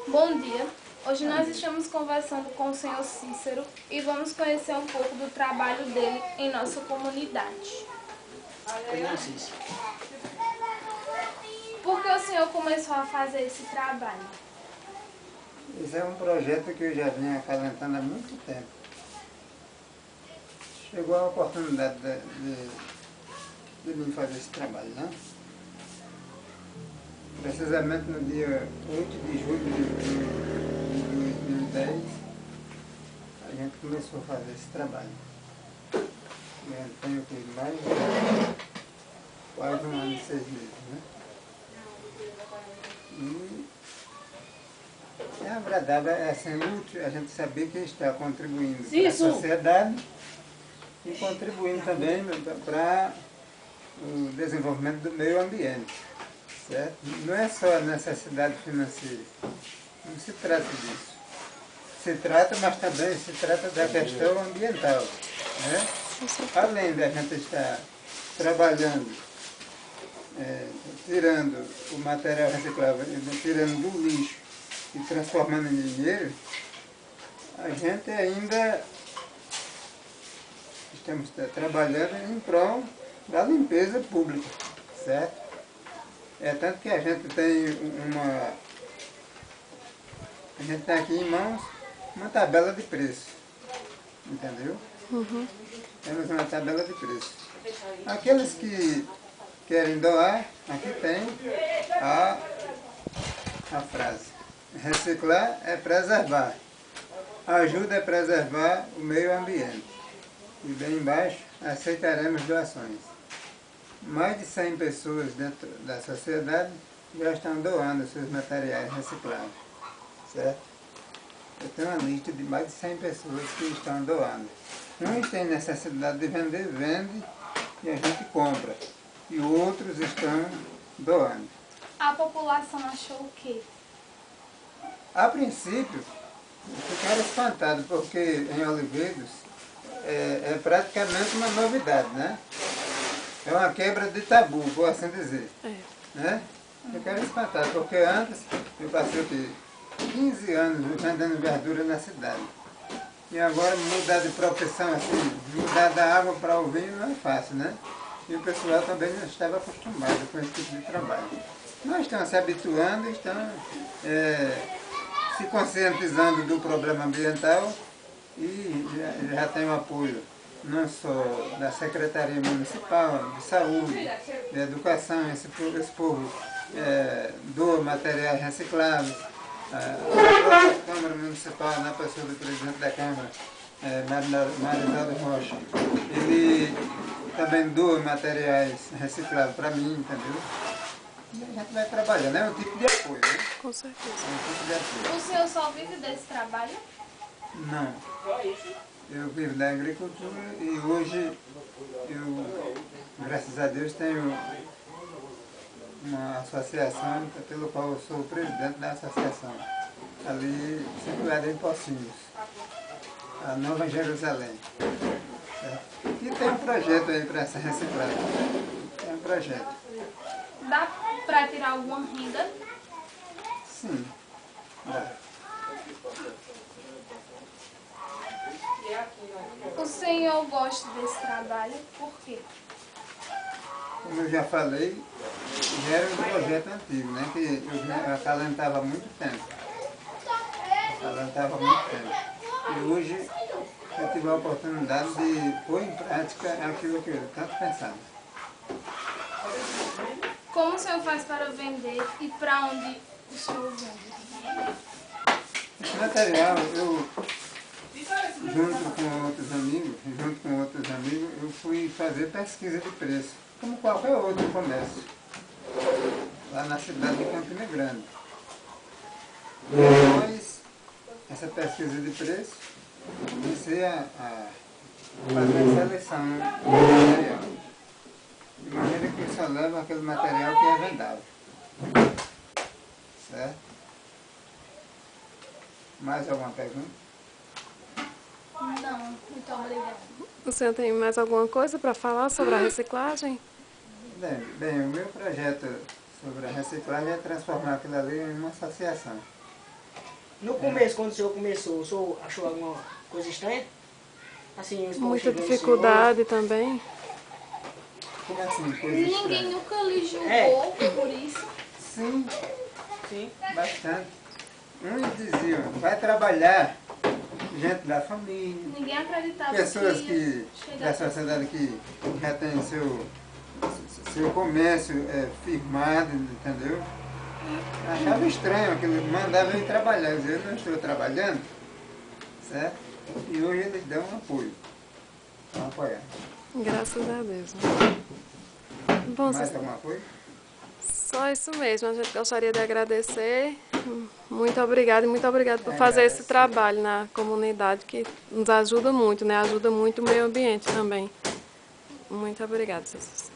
Bom dia. Hoje nós estamos conversando com o senhor Cícero e vamos conhecer um pouco do trabalho dele em nossa comunidade. Por que o senhor começou a fazer esse trabalho? Esse é um projeto que eu já vinha acalentando há muito tempo. Chegou a oportunidade de mim fazer esse trabalho, né? Precisamente no dia 8 de julho de 2010, a gente começou a fazer esse trabalho. Eu tenho mais de quase 1 ano e 6 meses, né? E é agradável, é assim, útil a gente saber que está contribuindo para a sociedade e contribuindo também para o desenvolvimento do meio ambiente. Certo? Não é só a necessidade financeira, não se trata disso. Se trata, mas também se trata da questão ambiental. Né? Além da gente estar trabalhando, tirando o material reciclável, tirando do lixo e transformando em dinheiro, a gente ainda estamos trabalhando em prol da limpeza pública, certo? É tanto que a gente tem a gente tem aqui em mãos uma tabela de preço, entendeu? Uhum. Temos uma tabela de preço. Aqueles que querem doar, aqui tem a frase. Reciclar é preservar. Ajuda a preservar o meio ambiente. E bem embaixo, aceitaremos doações. Mais de 100 pessoas dentro da sociedade já estão doando seus materiais recicláveis, certo? Eu tenho uma lista de mais de 100 pessoas que estão doando. Uns têm necessidade de vender, vende e a gente compra. E outros estão doando. A população achou o quê? A princípio, ficaram espantados, porque em Oliveiros é praticamente uma novidade, né? É uma quebra de tabu, por assim dizer. Né? Eu quero espantar, porque antes eu passei aqui 15 anos vendendo verdura na cidade. E agora mudar de profissão assim, mudar da água para o vinho não é fácil, né? E o pessoal também não estava acostumado com esse tipo de trabalho. Mas estão se habituando, estão se conscientizando do problema ambiental e já tem o apoio não só da Secretaria Municipal de Saúde, de Educação, esse povo doa materiais recicláveis, a Câmara Municipal, na pessoa do presidente da Câmara, Marisaldo Rocha, ele também doa materiais recicláveis para mim, entendeu? E a gente vai trabalhando, é um tipo de apoio, né? Com certeza. É um tipo de apoio. O senhor só vive desse trabalho? Não. Eu vivo da agricultura e hoje eu, graças a Deus, tenho uma associação pelo qual eu sou o presidente da associação, ali situada em Pocinhos, a Nova Jerusalém. E tem um projeto aí para essa reciclagem. Tem um projeto. Dá para tirar alguma renda? Sim, dá. O senhor gosta desse trabalho por quê? Como eu já falei, já era um projeto antigo, né? Que eu acalentava há muito tempo. Acalentava há muito tempo. E hoje eu tive a oportunidade de pôr em prática aquilo que eu tanto pensava. Como o senhor faz para vender e para onde o senhor vende? Esse material, eu, junto com outros amigos, eu fui fazer pesquisa de preço, como qualquer outro comércio, lá na cidade de Campina Grande. Depois, essa pesquisa de preço, comecei a fazer a seleção do material, de maneira que eu só levo aquele material que é vendável. Certo? Mais alguma pergunta? Não, muito obrigada. O senhor tem mais alguma coisa para falar sobre a reciclagem? Bem, o meu projeto sobre a reciclagem é transformar aquilo ali em uma associação. No começo, quando o senhor começou, o senhor achou alguma coisa estranha? Assim, os povos Muita chegando no dificuldade também. Como assim, coisa Ninguém estranha? nunca lhe julgou É. por isso. Sim, senhor? Sim. bastante. Uns diziam, vai trabalhar, gente da família, Ninguém acreditava pessoas que que, ia da chegar. sociedade que já tem seu comércio firmado, entendeu? Achava estranho aquilo, mandava eu ir trabalhar, eu dizia, eu não estou trabalhando, certo? E hoje eles dão um apoio, vão apoiar. Graças a Deus. Bom, Mais algum apoio? só isso mesmo. A gente gostaria de agradecer. Muito obrigada e muito obrigado por fazer esse trabalho na comunidade que nos ajuda muito, né? Ajuda muito o meio ambiente também. Muito obrigada, Jesus.